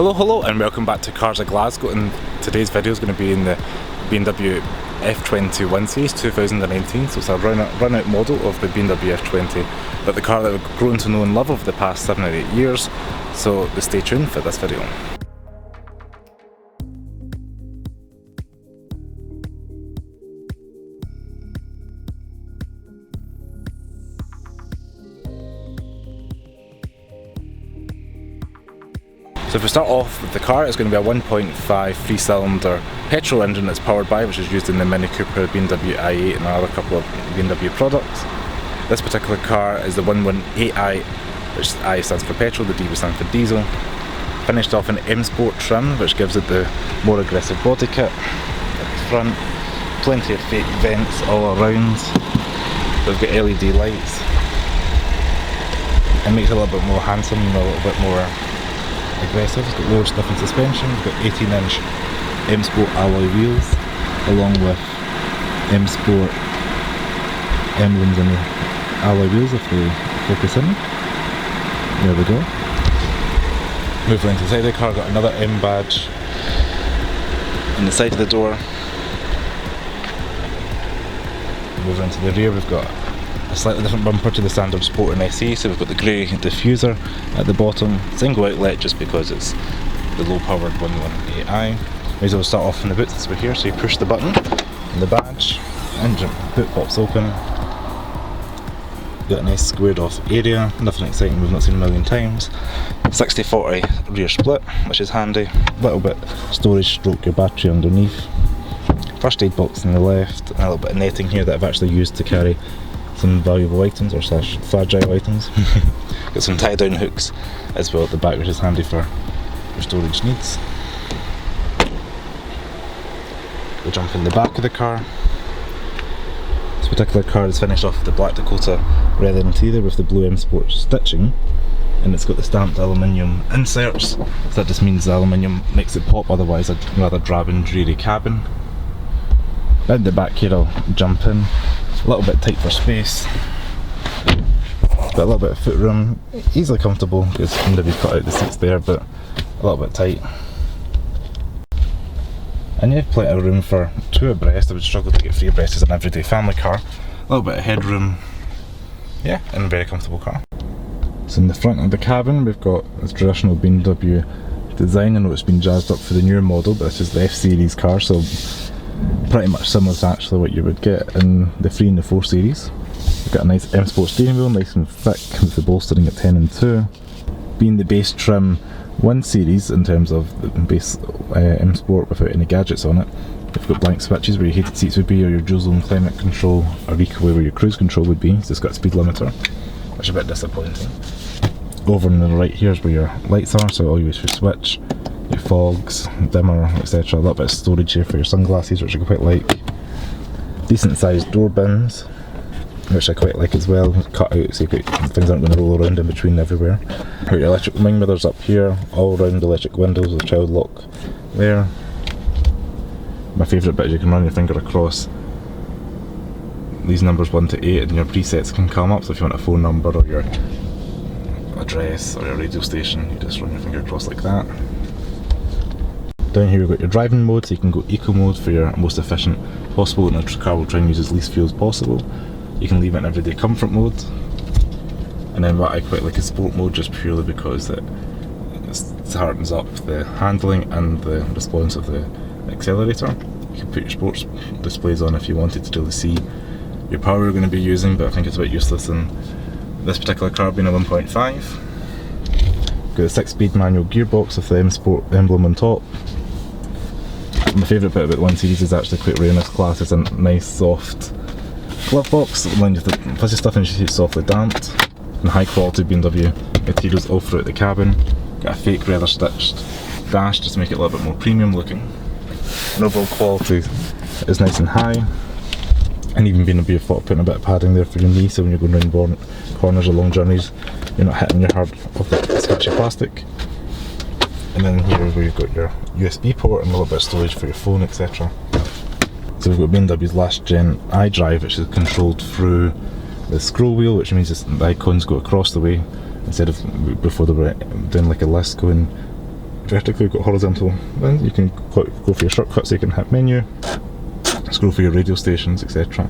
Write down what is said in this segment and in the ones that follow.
Hello and welcome back to Cars of Glasgow, and today's video is going to be in the BMW F20 Series 2019, so it's a run-out model of the BMW F20, but the car that we've grown to know and love over the past 7 or 8 years, so stay tuned for this video. So if we start off with the car, it's going to be a 1.5 3-cylinder petrol engine that's powered by, which is used in the Mini Cooper, BMW i8 and another couple of BMW products. This particular car is the 118i, which I stands for petrol, the D stands for diesel. Finished off in Msport trim, which gives it the more aggressive body kit at the front. Plenty of fake vents all around. We've got LED lights. It makes it a little bit more handsome and a little bit more aggressive. It's got lower stiffened suspension. We've got 18-inch Msport alloy wheels, along with Msport emblems in the alloy wheels if they focus in. There we go. Moving into the side of the car, got another M badge on the side of the door. Moving into the rear, we've got a slightly different bumper to the standard Sport and SE, so we've got the grey diffuser at the bottom, single outlet just because it's the low powered 118i. May as well start off in the boots over here, so you push the button and the badge, engine boot pops open. Got a nice squared off area, nothing exciting we've not seen a million times. 60/40 rear split, which is handy. A little bit storage stroke your battery underneath. First aid box on the left, and a little bit of netting here that I've actually used to carry some valuable items or slash fragile items. Got some tie down hooks as well at the back, which is handy for your storage needs. We'll jump in the back of the car. This particular car is finished off with the black Dakota leather interior with the blue Msport stitching, and it's got the stamped aluminium inserts, so that just means the aluminium makes it pop, otherwise a rather drab and dreary cabin. Down the back here I'll jump in. A little bit tight for space, got a little bit of foot room, easily comfortable because BMW's cut out the seats there, but a little bit tight. And you have plenty of room for two abreast. I would struggle to get three abreast as an everyday family car. A little bit of headroom, yeah, and a very comfortable car. So in the front of the cabin we've got this traditional BMW design. I know it's been jazzed up for the newer model, but this is the F-Series car, so pretty much similar to actually what you would get in the 3 and the 4 Series. We've got a nice Msport steering wheel, nice and thick with the bolstering at 10 and 2. Being the base trim 1 Series in terms of the base Msport without any gadgets on it, we've got blank switches where your heated seats would be, or your dual zone climate control, or eco where your cruise control would be. So it's got a speed limiter, which is a bit disappointing. Over on the right here is where your lights are, so all you use for switch, your fogs, dimmer, etc. A little bit of storage here for your sunglasses, which I quite like. Decent sized door bins, which I quite like as well, cut out so things aren't going to roll around in between everywhere. Got your electric wing mirrors up here, all round electric windows with child lock there. My favourite bit is you can run your finger across these numbers 1 to 8 and your presets can come up, so if you want a phone number or your address or your radio station, you just run your finger across like that. Down here we've got your driving mode, so you can go eco mode for your most efficient possible, and the car will try and use as least fuel as possible. You can leave it in everyday comfort mode, and then what I quite like is sport mode, just purely because it hardens up the handling and the response of the accelerator. You can put your sports displays on if you wanted to really see your power you're going to be using, but I think it's a bit useless in this particular car being a 1.5. Got a 6-speed manual gearbox with the Msport emblem on top. My favourite bit about the 1 Series is actually quite rare in this class. It's a nice soft glove box lined with the fuzzy stuff and she's softly damped, and high quality BMW materials all throughout the cabin. Got a fake leather stitched dash just to make it a little bit more premium looking. And overall quality is nice and high, and even BMW thought of putting a bit of padding there for your knee, so when you're going round corners or long journeys you're not hitting your hard off the scratchy plastic. And then here is where you've got your USB port and a little bit of storage for your phone, etc. So we've got BMW's last gen iDrive, which is controlled through the scroll wheel, which means the icons go across the way instead of before they were doing like a list going vertically, you've got horizontal, and you can go for your shortcuts, you can hit menu, scroll for your radio stations, etc.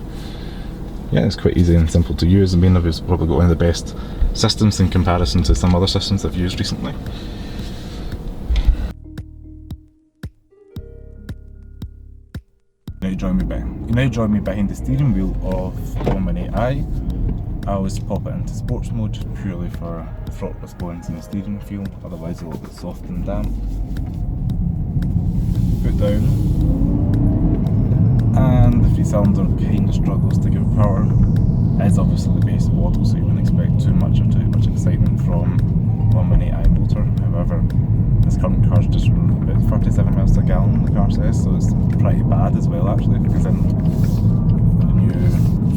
Yeah, it's quite easy and simple to use. BMW's probably got one of the best systems in comparison to some other systems I've used recently. You now join me behind the steering wheel of the 118i. I always pop it into sports mode purely for the throttle response and the steering feel, otherwise a little bit soft and damp. Put down, and the 3-cylinder kind of struggles to give power. It's obviously the base model, so you wouldn't expect too much excitement from 118i motor. However, this current car's just running about 37 miles per gallon, the car says, so it's pretty bad as well actually, because in the new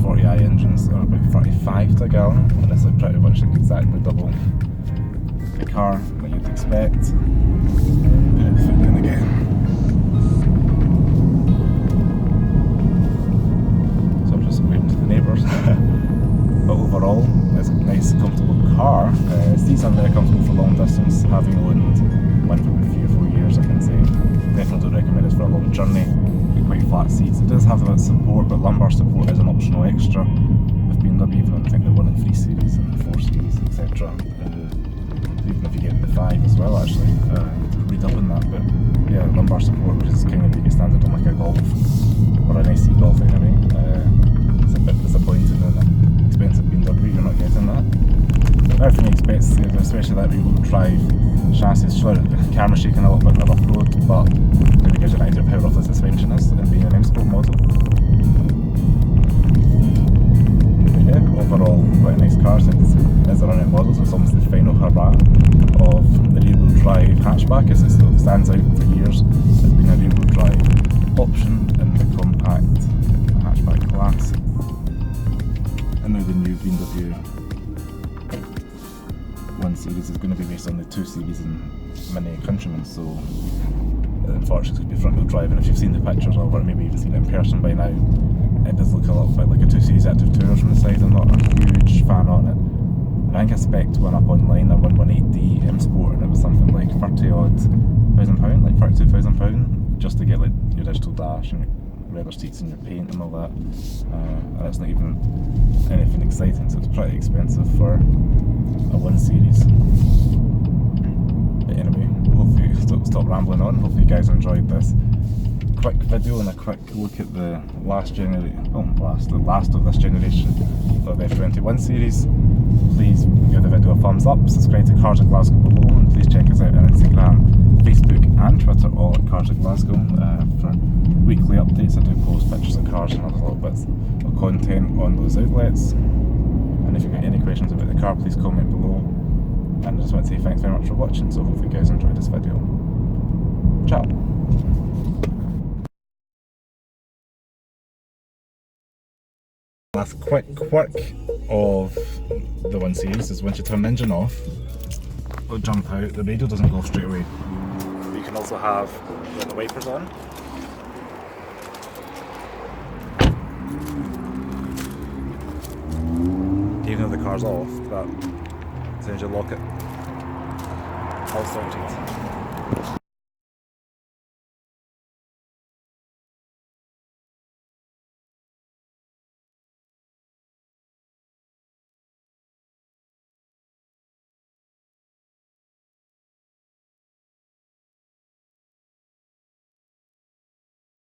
40i engines are about 35 to a gallon, and it's like pretty much like exactly double the car that you'd expect. Put the foot down again. So I'm just waving to the neighbours. But overall, it's a nice, comfortable car. Seats are very comfortable for long distance. Having owned one for about 3 or 4 years, I can say definitely don't recommend it for a long journey. Quite flat seats. It does have a bit of support, but lumbar support is an optional extra with BMW, even on I think the 1 and 3 series and the 4 series, etc. Even if you get the 5 as well, actually. You have to read up on that, but yeah, lumbar support, which is kind of the standard on like a Golf or an SE Golf anyway. It's a bit disappointing in an expensive BMW, you're not getting that. Everything you expect, especially that rear-wheel drive chassis. Sure, the camera's shaking a little bit on the rough road, but maybe gives you an idea of how rough the suspension is and being an Msport model. But yeah, overall, quite a nice car. Since it's a running model, so it's almost the final hurrah of the rear-wheel drive hatchback, as it still stands out for years as being a rear-wheel drive option in the compact hatchback class. And now the new BMW 1 Series is going to be based on the 2 Series and Mini Countryman, so unfortunately it's going to be front wheel drive, and if you've seen the pictures of it, or maybe even seen it in person by now, it does look a little bit like a 2 Series Active Tourer from the side. I'm not a huge fan on it. And I think I spec'd one up online, a 118D Msport, and it was something like £30,000, like £32,000, just to get like your digital dash and your leather seats and your paint and all that. And it's not even anything exciting, so it's pretty expensive for a 1 Series. But anyway, hopefully stop rambling on. Hopefully you guys enjoyed this quick video and a quick look at the last of this generation of the F21 series. Please give the video a thumbs up, subscribe to Cars of Glasgow below, and please check us out on Instagram, Facebook and Twitter, all at Cars of Glasgow, for weekly updates. I do post pictures of cars and other little bits of content on those outlets. And if you've got any questions about the car, please comment below. And I just want to say thanks very much for watching, so hopefully you guys enjoyed this video. Ciao! Last quick quirk of the 1 Series is once you turn the engine off, it'll jump out, the radio doesn't go off straight away. But you can also have the wipers on. Even though the car's off, but as soon as you lock it, all sorted.